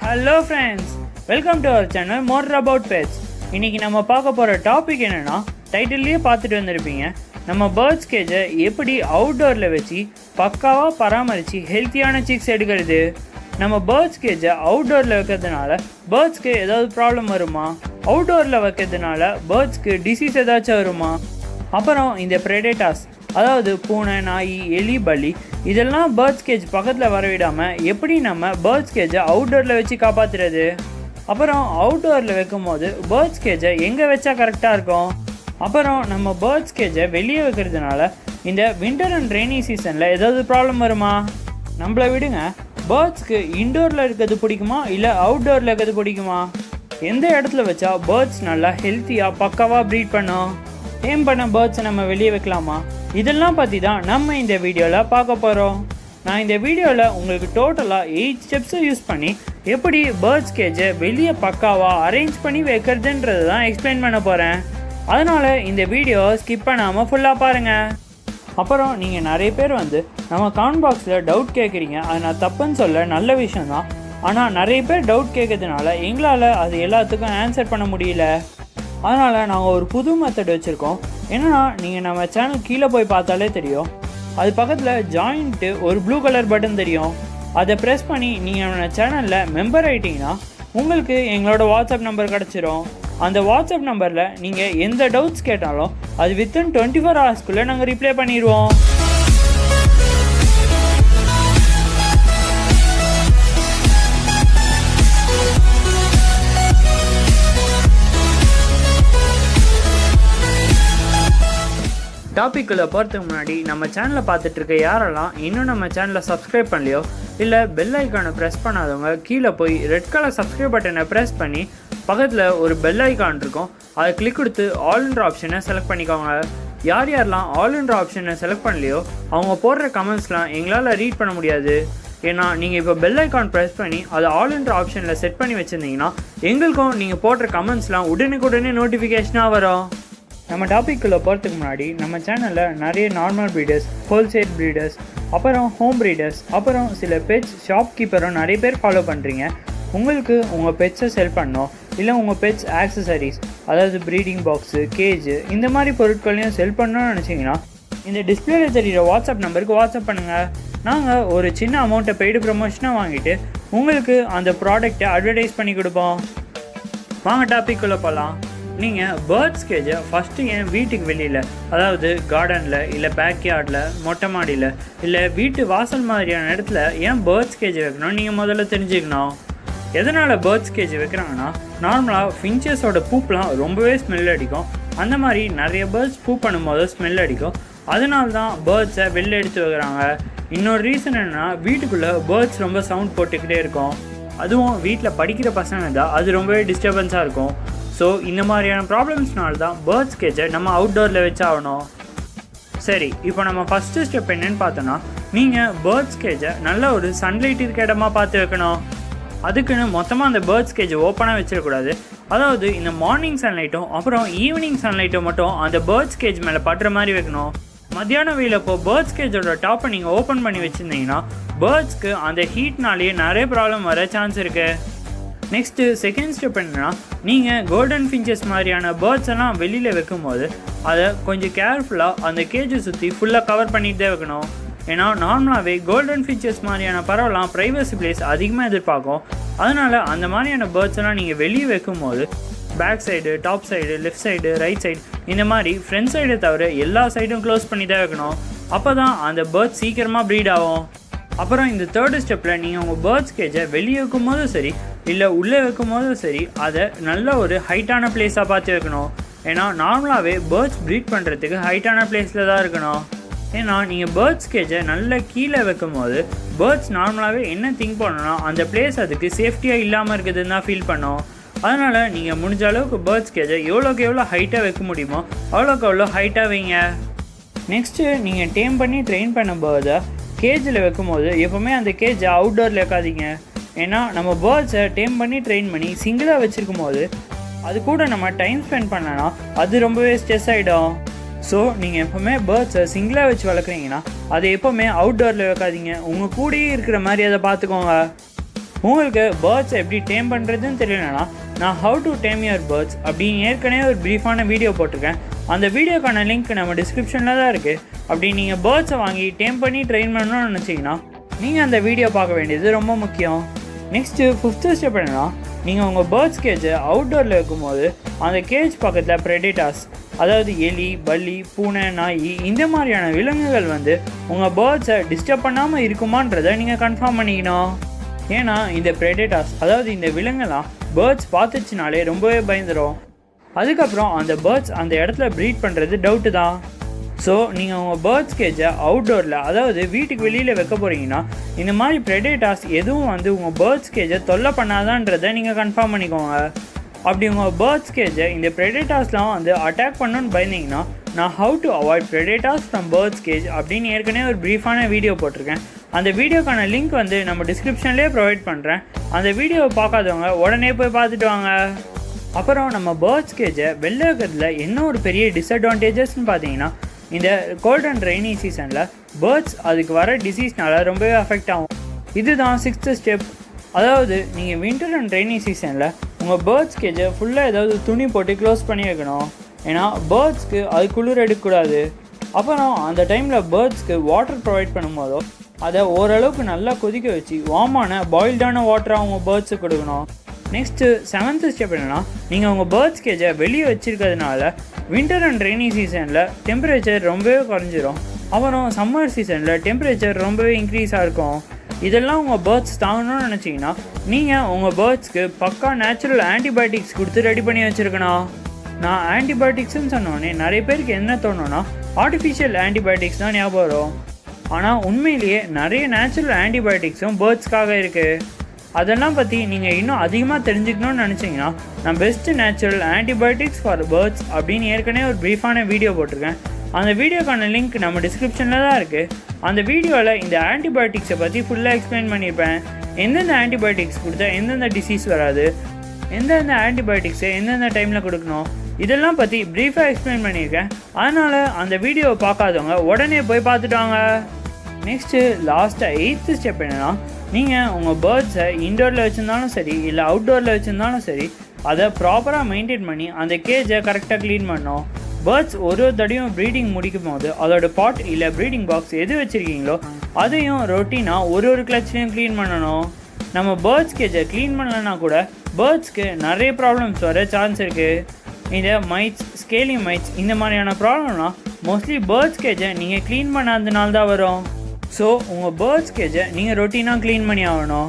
Hello friends, welcome to our channel more about pets. இன்றைக்கி நம்ம பார்க்க போகிற டாபிக் என்னென்னா, டைட்டில்லையே பார்த்துட்டு வந்திருப்பீங்க. நம்ம பேர்ட்ஸ் கேஜை எப்படி அவுட்டோரில் வச்சு பக்காவாக பராமரித்து ஹெல்த்தியான சிக்ஸ் எடுக்கிறது. நம்ம பேர்ட்ஸ் கேஜை அவுட்டோரில் வைக்கிறதுனால பேர்ட்ஸ்க்கு ஏதாவது ப்ராப்ளம் வருமா? அவுட்டோரில் வைக்கிறதுனால பேர்ட்ஸ்க்கு டிசீஸ் ஏதாச்சும் வருமா? அப்புறம் இந்த ப்ரெடேட்டாஸ், அதாவது பூனை, நாய், எலி, பலி, இதெல்லாம் பேர்ட்ஸ் கேஜ் பக்கத்தில் வரவிடாமல் எப்படி நம்ம பேர்ட்ஸ் கேஜை அவுட்டோரில் வச்சு காப்பாற்றுறது? அப்புறம் அவுட்டோரில் வைக்கும் போது பேர்ட்ஸ் கேஜை எங்கே வச்சா கரெக்டாக இருக்கும்? அப்புறம் நம்ம பேர்ட்ஸ் கேஜை வெளியே வைக்கிறதுனால இந்த வின்டர் அண்ட் ரெய்னி சீசனில் ஏதாவது ப்ராப்ளம் வருமா? நம்மளை விடுங்க, பேர்ட்ஸ்க்கு இன்டோரில் இருக்கிறது பிடிக்குமா இல்லை அவுட்டோரில் இருக்கிறது பிடிக்குமா? எந்த இடத்துல வச்சா பேர்ட்ஸ் நல்லா ஹெல்த்தியாக பக்காவாக ப்ரீட் பண்ணும்? டேம் பண்ண பேர்ட்ஸை நம்ம வெளியே வைக்கலாமா? இதெல்லாம் பற்றி தான் நம்ம இந்த வீடியோவில் பார்க்க போகிறோம். நான் இந்த வீடியோவில் உங்களுக்கு டோட்டலாக 8 ஸ்டெப்ஸை யூஸ் பண்ணி எப்படி பேர்ட்ஸ் கேஜை வெளியே பக்காவாக அரேஞ்ச் பண்ணி வைக்கிறதுன்றது தான் எக்ஸ்பிளைன் பண்ண போகிறேன். அதனால் இந்த வீடியோவை ஸ்கிப் பண்ணாமல் ஃபுல்லாக பாருங்கள். அப்புறம் நீங்கள் நிறைய பேர் நம்ம கமெண்ட் பாக்ஸில் டவுட் கேட்குறீங்க. அது நான் தப்புன்னு சொல்ல, நல்ல விஷயந்தான். ஆனால் நிறைய பேர் டவுட் கேட்கறதுனால எங்களால் அது எல்லாத்துக்கும் ஆன்சர் பண்ண முடியல. அதனால் நாங்கள் ஒரு புது மெத்தட் வச்சுருக்கோம். என்னென்னா, நீங்கள் நம்ம சேனல் கீழே போய் பார்த்தாலே தெரியும். அது பக்கத்தில் ஜாயின்ட்டு ஒரு ப்ளூ கலர் பட்டன் தெரியும். அதை ப்ரெஸ் பண்ணி நீங்கள் நம்ம சேனலில் மெம்பர் ஆகிட்டிங்கன்னா உங்களுக்கு எங்களோட வாட்ஸ்அப் நம்பர் கிடச்சிரும். அந்த வாட்ஸ்அப் நம்பரில் நீங்கள் எந்த டவுட்ஸ் கேட்டாலும் அது வித்தின் 24 ஹவர்ஸ்க்குள்ளே நாங்கள் ரிப்ளை பண்ணிடுவோம். டாபிக்குள்ளே போகிறதுக்கு முன்னாடி நம்ம சேனலை பார்த்துட்டு இருக்க யாரெல்லாம் இன்னும் நம்ம சேனலை சப்ஸ்கிரைப் பண்ணலையோ இல்லை பெல் ஐக்கானை ப்ரெஸ் பண்ணாதவங்க கீழே போய் ரெட் கலர் சப்ஸ்கிரைப் பட்டனை ப்ரெஸ் பண்ணி பக்கத்தில் ஒரு பெல் ஐக்கான் இருக்கும், அதை கிளிக் கொடுத்து ஆல்ன்ற ஆப்ஷனை செலக்ட் பண்ணிக்கோங்க. யாரெல்லாம் ஆல்ன்ற ஆப்ஷனை செலக்ட் பண்ணலையோ அவங்க போடுற கமெண்ட்ஸ்லாம் எங்களால் ரீட் பண்ண முடியாது. ஏன்னா நீங்கள் இப்போ பெல் ஐக்கான் ப்ரெஸ் பண்ணி அதை ஆல்ன்ற ஆப்ஷனில் செட் பண்ணி வச்சுருந்தீங்கன்னா எங்களுக்கும் நீங்கள் போடுற கமெண்ட்ஸ்லாம் உடனுக்குடனே நோட்டிஃபிகேஷனாக வரும். நம்ம டாபிக்குள்ளே போகிறதுக்கு முன்னாடி நம்ம சேனலில் நிறைய நார்மல் ப்ரீடர்ஸ், ஹோல்சேல் ப்ரீடர்ஸ், அப்புறம் ஹோம் ப்ரீடர்ஸ், அப்புறம் சில பெட்ஸ் ஷாப்கீப்பரும் நிறைய பேர் ஃபாலோ பண்ணுறீங்க. உங்களுக்கு உங்கள் பெட்ஸை செல் பண்ணணும், இல்லை உங்கள் பெட்ஸ் ஆக்சசரிஸ், அதாவது ப்ரீடிங் பாக்ஸு, கேஜு, இந்த மாதிரி பொருட்களையும் செல் பண்ணணும்னு நினச்சிங்கன்னா இந்த டிஸ்பிளேல தெரிகிற வாட்ஸ்அப் நம்பருக்கு வாட்ஸ்அப் பண்ணுங்கள். நாங்கள் ஒரு சின்ன அமௌண்ட்டை பெய்டு ப்ரமோஷனாக வாங்கிட்டு உங்களுக்கு அந்த ப்ராடக்டை அட்வர்டைஸ் பண்ணி கொடுப்போம். வாங்க டாபிக்குள்ளே போகலாம். நீங்கள் பேர்ட்ஸ் கேஜை ஃபஸ்ட்டு ஏன் வீட்டுக்கு வெளியில், அதாவது கார்டனில், இல்லை பேக்யார்டில், மொட்டை மாடியில், இல்லை வீட்டு வாசல் மாதிரியான இடத்துல ஏன் பேர்ட்ஸ் கேஜை வைக்கணும் நீங்கள் முதல்ல தெரிஞ்சுக்கணும். எதனால் பேர்ட்ஸ் கேஜ் வைக்கிறாங்கன்னா, நார்மலாக ஃபின்ச்சஸோட பூப்பெலாம் ரொம்பவே ஸ்மெல் அடிக்கும். அந்த மாதிரி நிறைய பேர்ட்ஸ் பூ பண்ணும்போது ஸ்மெல் அடிக்கும். அதனால தான் பேர்ட்ஸை வெளில எடுத்து வைக்கிறாங்க. இன்னொரு ரீசன் என்னென்னா, வீட்டுக்குள்ளே பேர்ட்ஸ் ரொம்ப சவுண்ட் போட்டுக்கிட்டே இருக்கும். அதுவும் வீட்டில் படிக்கிற பசங்க தான் அது ரொம்பவே டிஸ்டர்பன்ஸாக இருக்கும். ஸோ இந்த மாதிரியான ப்ராப்ளம்ஸ்னால தான் பேர்ட்ஸ் கேஜை நம்ம அவுட்டோரில் வச்சாகணும். சரி, இப்போ நம்ம ஃபஸ்ட்டு ஸ்டெப் என்னென்னு பார்த்தோன்னா, நீங்கள் பேர்ட்ஸ் கேஜை நல்ல ஒரு சன்லைட் இருக்க இடமா பார்த்து வைக்கணும். அதுக்குன்னு மொத்தமாக அந்த பேர்ட்ஸ் கேஜை ஓப்பனாக வச்சிடக்கூடாது. அதாவது இந்த மார்னிங் சன்லைட்டும் அப்புறம் ஈவினிங் சன்லைட்டும் மட்டும் அந்த பேர்ட்ஸ் கேஜ் மேலே படுற மாதிரி வைக்கணும். மத்தியான வெயில் அப்போ பேர்ட்ஸ் கேஜோட டாப்பை நீங்கள் ஓப்பன் பண்ணி வச்சுருந்தீங்கன்னா பேர்ட்ஸ்க்கு அந்த ஹீட்னாலேயே நிறைய ப்ராப்ளம் வர சான்ஸ் இருக்குது. நெக்ஸ்ட்டு செகண்ட் ஸ்டெப் என்னென்னா, நீங்கள் கோல்டன் ஃபின்ச்சஸ் மாதிரியான பேர்ட்ஸ் எல்லாம் வெளியில் வைக்கும்போது அதை கொஞ்சம் கேர்ஃபுல்லாக அந்த கேஜை சுற்றி ஃபுல்லாக கவர் பண்ணிட்டு தான் வைக்கணும். ஏன்னா நார்மலாகவே கோல்டன் ஃபின்ச்சஸ் மாதிரியான பறவைலாம் ப்ரைவசி பிளேஸ் அதிகமாக எதிர்பார்க்கும். அதனால் அந்த மாதிரியான பேர்ட்ஸ் எல்லாம் நீங்கள் வெளியே வைக்கும்போது back side, top side, left side, right side, இந்த மாதிரி ஃப்ரண்ட் சைடை தவிர எல்லா சைடும் க்ளோஸ் பண்ணி தான் வைக்கணும். அப்போ தான் அந்த பேர்ட்ஸ் சீக்கிரமாக ப்ரீட் ஆகும். அப்புறம் இந்த தேர்டு ஸ்டெப்பில் நீங்கள் உங்கள் பேர்ட்ஸ் கேஜை வெளியே வைக்கும் போதும் சரி இல்லை உள்ளே வைக்கும் போதும் சரி அதை நல்ல ஒரு ஹைட்டான பிளேஸாக பார்த்து வைக்கணும். ஏன்னா நார்மலாகவே பேர்ட்ஸ் ப்ரீட் பண்ணுறதுக்கு ஹைட்டான பிளேஸில் தான் இருக்கணும். ஏன்னா நீங்கள் பேர்ட்ஸ் கேஜை நல்ல கீழே வைக்கும் போது பேர்ட்ஸ் நார்மலாகவே என்ன திங்க் பண்ணணும்னா அந்த பிளேஸ் அதுக்கு சேஃப்டியாக இல்லாமல் இருக்குதுன்னு தான் ஃபீல் பண்ணோம். அதனால் நீங்கள் முடிஞ்ச அளவுக்கு பேர்ட்ஸ் கேஜை எவ்வளோக்கு எவ்வளோ ஹைட்டாக வைக்க முடியுமோ அவ்வளோக்கு அவ்வளோ ஹைட்டாக வைங்க. நெக்ஸ்ட்டு நீங்கள் டேம் பண்ணி ட்ரெயின் பண்ண பேர்டை கேஜில் வைக்கும்போது எப்போவுமே அந்த கேஜை அவுட்டோரில் வைக்காதீங்க. ஏன்னா நம்ம பேர்ட்ஸை டேம் பண்ணி ட்ரெயின் பண்ணி சிங்கிளாக வச்சுருக்கும் போது அது கூட நம்ம டைம் ஸ்பெண்ட் பண்ணனா அது ரொம்பவே ஸ்ட்ரெஸ் ஆகிடும். ஸோ நீங்கள் எப்போவுமே பேர்ட்ஸை சிங்கிளாக வச்சு வளர்க்குறீங்கன்னா அதை எப்போவுமே அவுட்டோரில் வைக்காதீங்க. உங்கள் கூடயே இருக்கிற மாதிரி அதை பார்த்துக்கோங்க. உங்களுக்கு பேர்ட்ஸ் எப்படி டேம் பண்ணுறதுன்னு தெரியலனா நான் how to tame your birds அப்படின்னு ஏற்கனவே ஒரு ப்ரீஃபான வீடியோ போட்டிருக்கேன். அந்த வீடியோக்கான லிங்க் நம்ம டிஸ்கிரிப்ஷனில் தான் இருக்குது. அப்படி நீங்கள் பேர்ட்ஸை வாங்கி டேம் பண்ணி ட்ரெயின் பண்ணணும்னு நினச்சிங்கன்னா நீங்கள் அந்த வீடியோ பார்க்க வேண்டியது ரொம்ப முக்கியம். நெக்ஸ்ட்டு 5th ஸ்டெப் என்னன்னா, நீங்கள் உங்கள் பேர்ட்ஸ் கேஜை அவுட்டோரில் வைக்கும்போது அந்த கேஜ் பக்கத்தில் ப்ரெடேட்டாஸ், அதாவது எலி, பல்லி, பூனை, நாய் இந்த மாதிரியான விலங்குகள் உங்கள் பேர்ட்ஸை டிஸ்டர்ப் பண்ணாமல் இருக்குமான்றதை நீங்கள் கன்ஃபார்ம் பண்ணிக்கணும். ஏன்னா இந்த ப்ரெடேட்டாஸ், அதாவது இந்த விலங்குலாம் பேர்ட்ஸ் பார்த்துச்சுனாலே ரொம்பவே பயந்துடும். அதுக்கப்புறம் அந்த பேர்ட்ஸ் அந்த இடத்துல ப்ரீட் பண்ணுறது டவுட்டு தான். ஸோ நீங்கள் உங்கள் பேர்ட்ஸ் கேஜை அவுட்டோரில், அதாவது வீட்டுக்கு வெளியில் வைக்க போகிறீங்கன்னா இந்த மாதிரி ப்ரெடேட்டாஸ் எதுவும் உங்கள் பேர்ட்ஸ் கேஜை தொல்லை பண்ணாதான்றதை நீங்கள் கன்ஃபார்ம் பண்ணிக்கோங்க. அப்படி உங்கள் பேர்ட்ஸ் கேஜை இந்த ப்ரெடேட்டாஸ்லாம் அட்டாக் பண்ணணுன்னு பயந்தீங்கன்னா நான் how to avoid predators from birds cage அப்படின்னு ஏற்கனவே ஒரு ப்ரீஃபான வீடியோ போட்டிருக்கேன். அந்த வீடியோக்கான லிங்க் நம்ம டிஸ்கிரிப்ஷன்லேயே ப்ரொவைட் பண்ணுறேன். அந்த வீடியோவை பார்க்காதவங்க உடனே போய் பார்த்துட்டு வாங்க. அப்புறம் நம்ம பேர்ட்ஸ் கேஜை வெளில இருக்கிறதுல என்ன ஒரு பெரிய டிஸ்அட்வான்டேஜஸ்ன்னு பார்த்தீங்கன்னா, இந்த கோல்ட் அண்ட் ரெய்னி சீசனில் பேர்ட்ஸ் அதுக்கு வர டிசீஸ்னால ரொம்பவே அஃபெக்ட் ஆகும். இதுதான் 6th ஸ்டெப். அதாவது நீங்கள் வின்டர் அண்ட் ரெய்னி சீசனில் உங்கள் பேர்ட்ஸ் கேஜை ஃபுல்லாக ஏதாவது துணி போட்டு க்ளோஸ் பண்ணி வைக்கணும். ஏன்னா பேர்ட்ஸ்க்கு அது குளிர் எடுக்கக்கூடாது. அப்புறம் அந்த டைமில் பேர்ட்ஸ்க்கு வாட்டர் ப்ரொவைட் பண்ணும்போதோ அதை ஓரளவுக்கு நல்லா கொதிக்க வச்சு வார்மான பாயில்டான வாட்டரை அவங்க பேர்ட்ஸுக்கு கொடுக்கணும். நெக்ஸ்ட்டு 7th ஸ்டெப் என்னென்னா, நீங்கள் உங்கள் பேர்ட்ஸ் கேஜை வெளியே வச்சுருக்கிறதுனால வின்டர் அண்ட் ரெய்னி சீசனில் டெம்பரேச்சர் ரொம்பவே குறைஞ்சிரும். அப்புறம் சம்மர் சீசனில் டெம்பரேச்சர் ரொம்பவே இன்க்ரீஸாக இருக்கும். இதெல்லாம் உங்கள் பேர்ட்ஸ் தாங்கணும்னு நினச்சிங்கன்னா நீங்கள் உங்கள் பேர்ட்ஸ்க்கு பக்கா நேச்சுரல் ஆன்டிபயோட்டிக்ஸ் கொடுத்து ரெடி பண்ணி வச்சுருக்கணும். நான் ஆன்டிபயோட்டிக்ஸ்ன்னு சொன்னோடனே நிறைய பேருக்கு என்ன தோணுன்னா ஆர்டிஃபிஷியல் ஆன்டிபயோட்டிக்ஸ் தான் ஞாபகம் வரும். ஆனால் உண்மையிலேயே நிறைய நேச்சுரல் ஆன்டிபயோட்டிக்ஸும் பேர்ட்ஸ்க்காக இருக்குது. அதெல்லாம் பற்றி நீங்கள் இன்னும் அதிகமாக தெரிஞ்சுக்கணும்னு நினச்சிங்கன்னா நான் best natural antibiotics for birds அப்படின்னு ஏற்கனவே ஒரு ப்ரீஃபான வீடியோ போட்டிருக்கேன். அந்த வீடியோக்கான லிங்க் நம்ம டிஸ்கிரிப்ஷனில் தான் இருக்குது. அந்த வீடியோவில் இந்த ஆன்டிபயோட்டிக்ஸை பற்றி ஃபுல்லாக எக்ஸ்பிளைன் பண்ணியிருப்பேன். எந்தெந்த ஆன்டிபயோட்டிக்ஸ் கொடுத்தா எந்தெந்த டிசீஸ் வராது, எந்தெந்த ஆன்டிபயோட்டிக்ஸை எந்தெந்த டைமில் கொடுக்கணும், இதெல்லாம் பற்றி ப்ரீஃபாக எக்ஸ்பிளைன் பண்ணியிருக்கேன். அதனால் அந்த வீடியோவை பார்க்காதவங்க உடனே போய் பார்த்துட்டு வாங்க. நெக்ஸ்ட்டு லாஸ்ட்டாக 8th ஸ்டெப் என்னென்னா, நீங்கள் உங்கள் பேர்ட்ஸை இன்டோரில் வச்சுருந்தாலும் சரி இல்லை அவுட்டோரில் வச்சுருந்தாலும் சரி அதை ப்ராப்பராக மெயின்டைன் பண்ணி அந்த கேஜை கரெக்டாக க்ளீன் பண்ணணும். பேர்ட்ஸ் ஒரு தடையும் ப்ரீடிங் முடிக்கும் போது அதோட பாட் இல்லை ப்ரீடிங் பாக்ஸ் எது வச்சுருக்கீங்களோ அதையும் ரொட்டீனாக ஒரு கிளச்லையும் க்ளீன் பண்ணணும். நம்ம பேர்ட்ஸ் கேஜை க்ளீன் பண்ணலன்னா கூட பேர்ட்ஸ்க்கு நிறைய ப்ராப்ளம்ஸ் வர சான்ஸ் இருக்குது. இந்த மைட்ஸ், ஸ்கேலி மைட்ஸ் இந்த மாதிரியான ப்ராப்ளம்லாம் மோஸ்ட்லி பேர்ட்ஸ் கேஜை நீங்கள் க்ளீன் பண்ணாததுனால தான் வரும். ஸோ உங்கள் பேர்ட்ஸ் கேஜை நீங்கள் ரொட்டீனாக க்ளீன் பண்ணி ஆகணும்.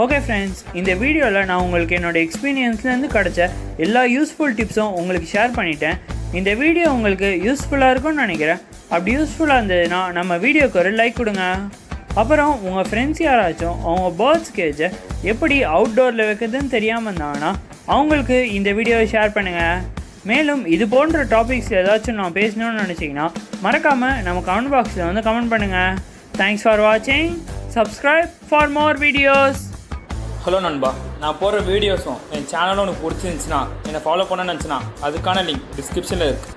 ஓகே ஃப்ரெண்ட்ஸ், இந்த வீடியோவில் நான் உங்களுக்கு என்னோடய எக்ஸ்பீரியன்ஸ்லேருந்து கிடச்ச எல்லா யூஸ்ஃபுல் டிப்ஸும் உங்களுக்கு ஷேர் பண்ணிட்டேன். இந்த வீடியோ உங்களுக்கு யூஸ்ஃபுல்லாக இருக்கும்னு நினைக்கிறேன். அப்படி யூஸ்ஃபுல்லாக இருந்ததுன்னா நம்ம வீடியோக்கு ஒரு லைக் கொடுங்க. அப்புறம் உங்கள் ஃப்ரெண்ட்ஸ் யாராச்சும் அவங்க பேர்ட்ஸ் கேஜை எப்படி அவுட்டோரில் வைக்கிறதுன்னு தெரியாமல் இருந்தாங்கன்னா அவங்களுக்கு இந்த வீடியோவை ஷேர் பண்ணுங்கள். மேலும் இது போன்ற டாபிக்ஸ் ஏதாச்சும் நான் பேசணும்னு நினச்சிங்கன்னா மறக்காமல் நம்ம கமெண்ட் பாக்ஸில் கமெண்ட் பண்ணுங்கள். தேங்க்ஸ் ஃபார் வாட்சிங். Subscribe for more videos. Hello நண்பா, நான் போடுற வீடியோஸும் என் சேனலும் உனக்கு பிடிச்சிருந்துச்சுன்னா என்னை ஃபாலோ பண்ண நினச்சினா அதுக்கான லிங்க் டிஸ்கிரிப்ஷனில் இருக்குது.